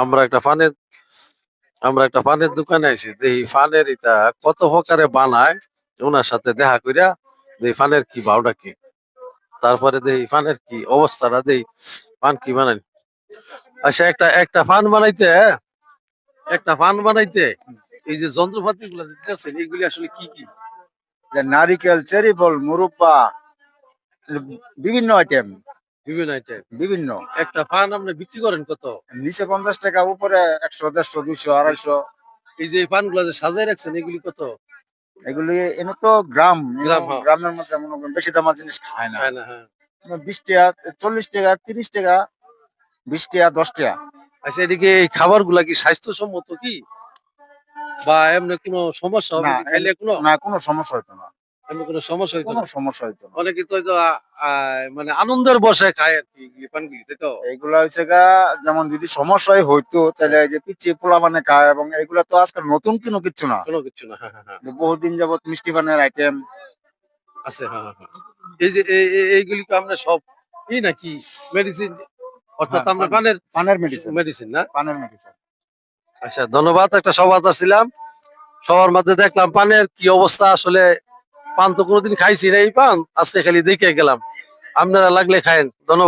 আমরা একটা ফানের আমরা একটা ফানের দোকানে আইছি, দেখি ফানের এটা কত প্রকারে বানায়। ওনার সাথে দেখা কইরা দেখি ফানের কি ভাওটা কি, তারপরে দেখি ফানের কি অবস্থাটা, দেখি ফান কি বানাই। আচ্ছা, একটা একটা ফান বানাইতে এই যে যন্ত্রপাতি গুলো দিতেছেন, এগুলি আসলে কি কি? যে নারিকেল, চেরি ফল, মুরব্বা, বিভিন্ন আইটেম, বিভিন্ন আইটেম। বিভিন্ন। একটা ফান আপনি বিক্রি করেন কত? নিচে 50 টাকা, উপরে 100, 150, 200, 250। এই যে ফান গুলো যে সাজাই রাখছেন, এগুলি কত? এগুলি এনে তো গ্রাম, গ্রাম, হ্যাঁ। গ্রামের মধ্যে মনে করেন বেশি দামের জিনিস খায় না। খায় না, হ্যাঁ। 20 টাকা, 40 টাকা, 30 টাকা, 20 টাকা, 10 টাকা। আচ্ছা, এদিকে এই খাবার গুলা কি স্বাস্থ্যসম্মত কি, বা এমনি কোনো সমস্যা হবে না, কি খাইলে? না, কোনো সমস্যা হইতো না, এমনি কোনো সমস্যা হইতো কোনো না? সমস্যা হইতো না। অনেকে তো হয়তো মানে আনন্দের বসে খায় আর কি এই পানগুলি, তাই তো? এইগুলা হচ্ছে গা, যেমন যদি সমস্যাই হইতো তাহলে এই যে পিচ্ছি পোলা মানে খায়, এবং এইগুলা তো আজকাল নতুন কোনো কিচ্ছু না। কোনো কিছু না, হ্যাঁ, হ্যাঁ, হ্যাঁ। বহুদিন যাবত মিষ্টি পানের আইটেম আছে, হ্যাঁ, হ্যাঁ, হ্যাঁ। এই যে এইগুলি তো আমরা সব নাকি মেডিসিন, অর্থাৎ আমরা পানের পানের মেডিসিন, মেডিসিন না? পানের মেডিসিন। আচ্ছা, ধন্যবাদ। একটা সভা ছিলাম, সবার মধ্যে দেখলাম পানের কি অবস্থা। আসলে পান তো কোনোদিন খাইছি না, এই পান আজকে খালি দেখে গেলাম। আপনারা লাগলে খায়েন। ধন্যবাদ।